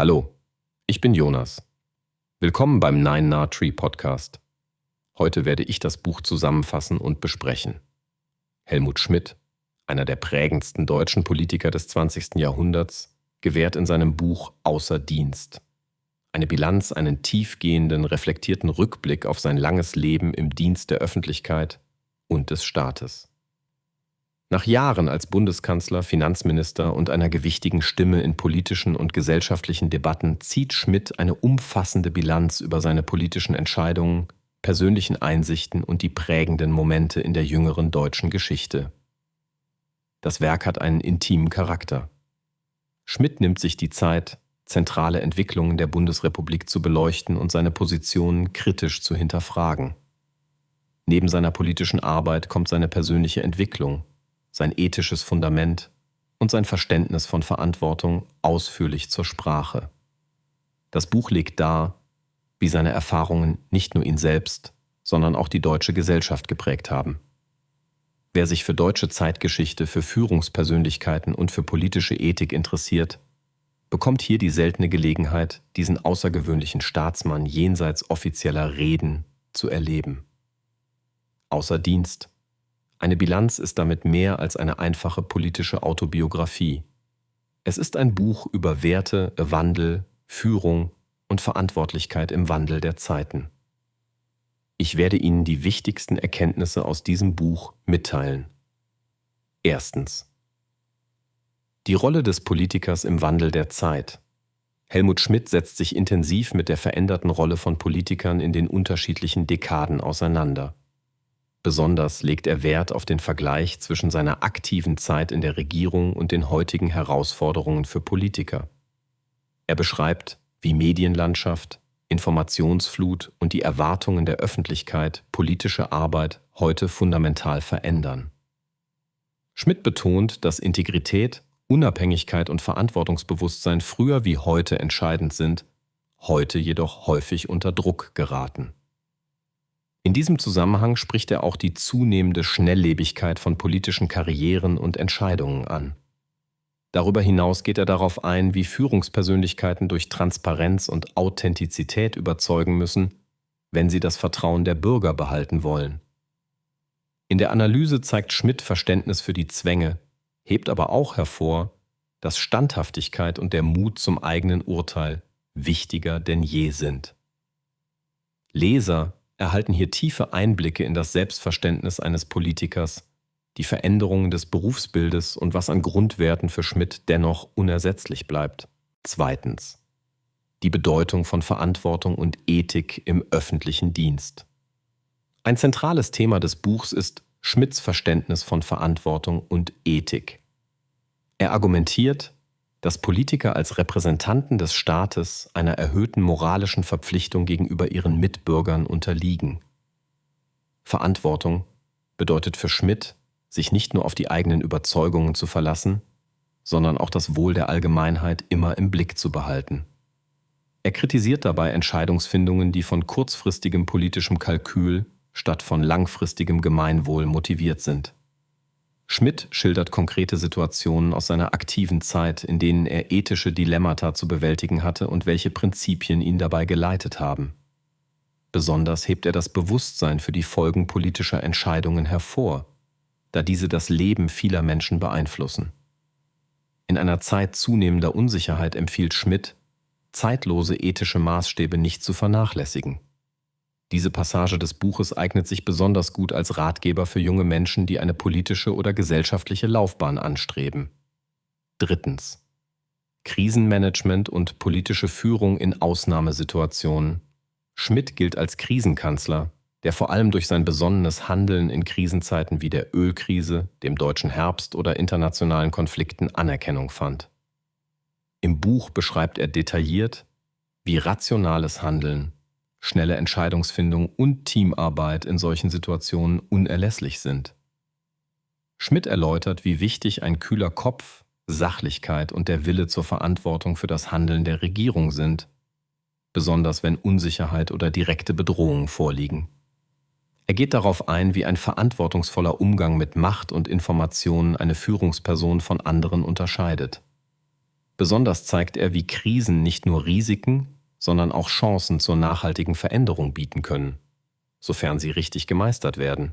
Hallo, ich bin Jonas. Willkommen beim Nine Nah Tree Podcast. Heute werde ich das Buch zusammenfassen und besprechen. Helmut Schmidt, einer der prägendsten deutschen Politiker des 20. Jahrhunderts, gewährt in seinem Buch Außer Dienst eine Bilanz, einen tiefgehenden, reflektierten Rückblick auf sein langes Leben im Dienst der Öffentlichkeit und des Staates. Nach Jahren als Bundeskanzler, Finanzminister und einer gewichtigen Stimme in politischen und gesellschaftlichen Debatten zieht Schmidt eine umfassende Bilanz über seine politischen Entscheidungen, persönlichen Einsichten und die prägenden Momente in der jüngeren deutschen Geschichte. Das Werk hat einen intimen Charakter. Schmidt nimmt sich die Zeit, zentrale Entwicklungen der Bundesrepublik zu beleuchten und seine Positionen kritisch zu hinterfragen. Neben seiner politischen Arbeit kommt seine persönliche Entwicklung, sein ethisches Fundament und sein Verständnis von Verantwortung ausführlich zur Sprache. Das Buch legt dar, wie seine Erfahrungen nicht nur ihn selbst, sondern auch die deutsche Gesellschaft geprägt haben. Wer sich für deutsche Zeitgeschichte, für Führungspersönlichkeiten und für politische Ethik interessiert, bekommt hier die seltene Gelegenheit, diesen außergewöhnlichen Staatsmann jenseits offizieller Reden zu erleben. Außer Dienst. Eine Bilanz ist damit mehr als eine einfache politische Autobiografie. Es ist ein Buch über Werte, Wandel, Führung und Verantwortlichkeit im Wandel der Zeiten. Ich werde Ihnen die wichtigsten Erkenntnisse aus diesem Buch mitteilen. Erstens. Die Rolle des Politikers im Wandel der Zeit. Helmut Schmidt setzt sich intensiv mit der veränderten Rolle von Politikern in den unterschiedlichen Dekaden auseinander. Besonders legt er Wert auf den Vergleich zwischen seiner aktiven Zeit in der Regierung und den heutigen Herausforderungen für Politiker. Er beschreibt, wie Medienlandschaft, Informationsflut und die Erwartungen der Öffentlichkeit politische Arbeit heute fundamental verändern. Schmidt betont, dass Integrität, Unabhängigkeit und Verantwortungsbewusstsein früher wie heute entscheidend sind, heute jedoch häufig unter Druck geraten. In diesem Zusammenhang spricht er auch die zunehmende Schnelllebigkeit von politischen Karrieren und Entscheidungen an. Darüber hinaus geht er darauf ein, wie Führungspersönlichkeiten durch Transparenz und Authentizität überzeugen müssen, wenn sie das Vertrauen der Bürger behalten wollen. In der Analyse zeigt Schmidt Verständnis für die Zwänge, hebt aber auch hervor, dass Standhaftigkeit und der Mut zum eigenen Urteil wichtiger denn je sind. Leser erhalten hier tiefe Einblicke in das Selbstverständnis eines Politikers, die Veränderungen des Berufsbildes und was an Grundwerten für Schmidt dennoch unersetzlich bleibt. Zweitens. Die Bedeutung von Verantwortung und Ethik im öffentlichen Dienst. Ein zentrales Thema des Buchs ist Schmidts Verständnis von Verantwortung und Ethik. Er argumentiert, dass Politiker als Repräsentanten des Staates einer erhöhten moralischen Verpflichtung gegenüber ihren Mitbürgern unterliegen. Verantwortung bedeutet für Schmidt, sich nicht nur auf die eigenen Überzeugungen zu verlassen, sondern auch das Wohl der Allgemeinheit immer im Blick zu behalten. Er kritisiert dabei Entscheidungsfindungen, die von kurzfristigem politischem Kalkül statt von langfristigem Gemeinwohl motiviert sind. Schmidt schildert konkrete Situationen aus seiner aktiven Zeit, in denen er ethische Dilemmata zu bewältigen hatte und welche Prinzipien ihn dabei geleitet haben. Besonders hebt er das Bewusstsein für die Folgen politischer Entscheidungen hervor, da diese das Leben vieler Menschen beeinflussen. In einer Zeit zunehmender Unsicherheit empfiehlt Schmidt, zeitlose ethische Maßstäbe nicht zu vernachlässigen. Diese Passage des Buches eignet sich besonders gut als Ratgeber für junge Menschen, die eine politische oder gesellschaftliche Laufbahn anstreben. Drittens. Krisenmanagement und politische Führung in Ausnahmesituationen. Schmidt gilt als Krisenkanzler, der vor allem durch sein besonnenes Handeln in Krisenzeiten wie der Ölkrise, dem deutschen Herbst oder internationalen Konflikten Anerkennung fand. Im Buch beschreibt er detailliert, wie rationales Handeln, schnelle Entscheidungsfindung und Teamarbeit in solchen Situationen unerlässlich sind. Schmidt erläutert, wie wichtig ein kühler Kopf, Sachlichkeit und der Wille zur Verantwortung für das Handeln der Regierung sind, besonders wenn Unsicherheit oder direkte Bedrohungen vorliegen. Er geht darauf ein, wie ein verantwortungsvoller Umgang mit Macht und Informationen eine Führungsperson von anderen unterscheidet. Besonders zeigt er, wie Krisen nicht nur Risiken, sondern auch Chancen zur nachhaltigen Veränderung bieten können, sofern sie richtig gemeistert werden.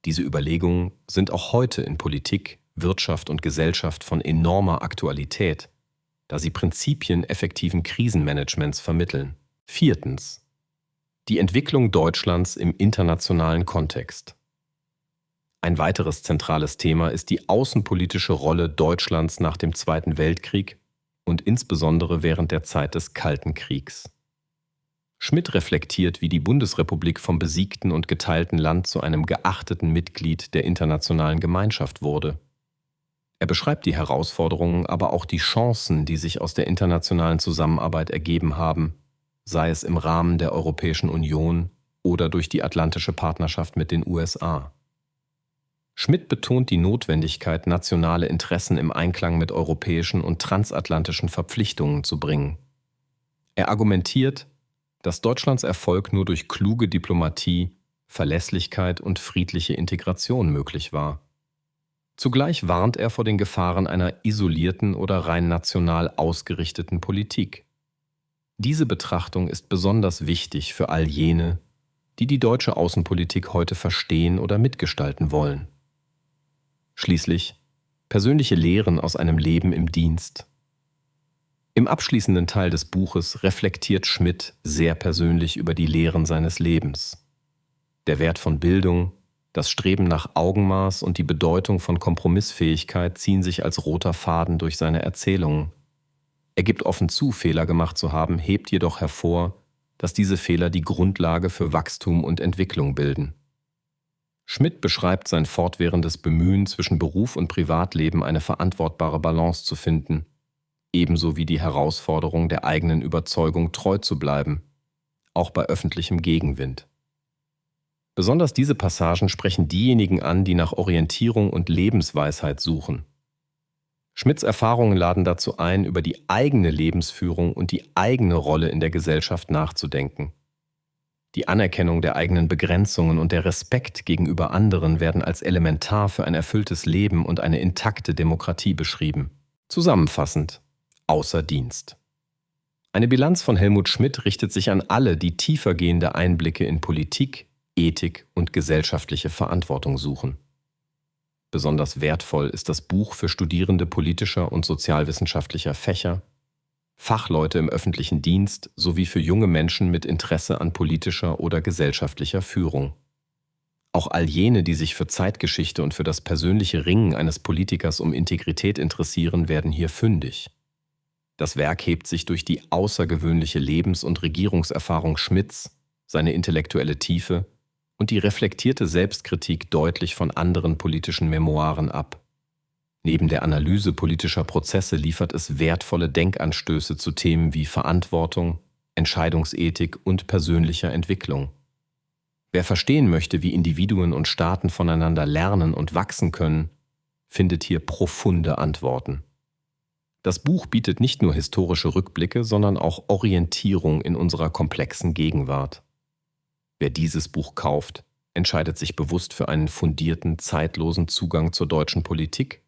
Diese Überlegungen sind auch heute in Politik, Wirtschaft und Gesellschaft von enormer Aktualität, da sie Prinzipien effektiven Krisenmanagements vermitteln. 4. Die Entwicklung Deutschlands im internationalen Kontext. Ein weiteres zentrales Thema ist die außenpolitische Rolle Deutschlands nach dem Zweiten Weltkrieg und insbesondere während der Zeit des Kalten Kriegs. Schmidt reflektiert, wie die Bundesrepublik vom besiegten und geteilten Land zu einem geachteten Mitglied der internationalen Gemeinschaft wurde. Er beschreibt die Herausforderungen, aber auch die Chancen, die sich aus der internationalen Zusammenarbeit ergeben haben, sei es im Rahmen der Europäischen Union oder durch die Atlantische Partnerschaft mit den USA. Schmidt betont die Notwendigkeit, nationale Interessen im Einklang mit europäischen und transatlantischen Verpflichtungen zu bringen. Er argumentiert, dass Deutschlands Erfolg nur durch kluge Diplomatie, Verlässlichkeit und friedliche Integration möglich war. Zugleich warnt er vor den Gefahren einer isolierten oder rein national ausgerichteten Politik. Diese Betrachtung ist besonders wichtig für all jene, die die deutsche Außenpolitik heute verstehen oder mitgestalten wollen. Schließlich persönliche Lehren aus einem Leben im Dienst. Im abschließenden Teil des Buches reflektiert Schmidt sehr persönlich über die Lehren seines Lebens. Der Wert von Bildung, das Streben nach Augenmaß und die Bedeutung von Kompromissfähigkeit ziehen sich als roter Faden durch seine Erzählungen. Er gibt offen zu, Fehler gemacht zu haben, hebt jedoch hervor, dass diese Fehler die Grundlage für Wachstum und Entwicklung bilden. Schmidt beschreibt sein fortwährendes Bemühen, zwischen Beruf und Privatleben eine verantwortbare Balance zu finden, ebenso wie die Herausforderung, der eigenen Überzeugung treu zu bleiben, auch bei öffentlichem Gegenwind. Besonders diese Passagen sprechen diejenigen an, die nach Orientierung und Lebensweisheit suchen. Schmidts Erfahrungen laden dazu ein, über die eigene Lebensführung und die eigene Rolle in der Gesellschaft nachzudenken. Die Anerkennung der eigenen Begrenzungen und der Respekt gegenüber anderen werden als elementar für ein erfülltes Leben und eine intakte Demokratie beschrieben. Zusammenfassend: außer Dienst. Eine Bilanz von Helmut Schmidt richtet sich an alle, die tiefergehende Einblicke in Politik, Ethik und gesellschaftliche Verantwortung suchen. Besonders wertvoll ist das Buch für Studierende politischer und sozialwissenschaftlicher Fächer, Fachleute im öffentlichen Dienst sowie für junge Menschen mit Interesse an politischer oder gesellschaftlicher Führung. Auch all jene, die sich für Zeitgeschichte und für das persönliche Ringen eines Politikers um Integrität interessieren, werden hier fündig. Das Werk hebt sich durch die außergewöhnliche Lebens- und Regierungserfahrung Schmidts, seine intellektuelle Tiefe und die reflektierte Selbstkritik deutlich von anderen politischen Memoiren ab. Neben der Analyse politischer Prozesse liefert es wertvolle Denkanstöße zu Themen wie Verantwortung, Entscheidungsethik und persönlicher Entwicklung. Wer verstehen möchte, wie Individuen und Staaten voneinander lernen und wachsen können, findet hier profunde Antworten. Das Buch bietet nicht nur historische Rückblicke, sondern auch Orientierung in unserer komplexen Gegenwart. Wer dieses Buch kauft, entscheidet sich bewusst für einen fundierten, zeitlosen Zugang zur deutschen Politik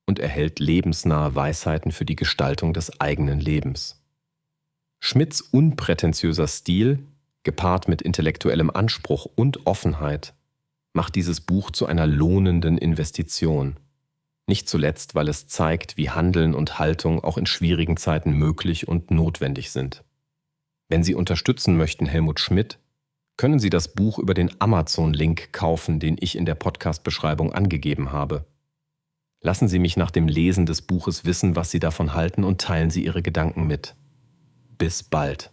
und erhält lebensnahe Weisheiten für die Gestaltung des eigenen Lebens. Schmidts unprätentiöser Stil, gepaart mit intellektuellem Anspruch und Offenheit, macht dieses Buch zu einer lohnenden Investition. Nicht zuletzt, weil es zeigt, wie Handeln und Haltung auch in schwierigen Zeiten möglich und notwendig sind. Wenn Sie unterstützen möchten Helmut Schmidt, können Sie das Buch über den Amazon-Link kaufen, den ich in der Podcast-Beschreibung angegeben habe. Lassen Sie mich nach dem Lesen des Buches wissen, was Sie davon halten und teilen Sie Ihre Gedanken mit. Bis bald.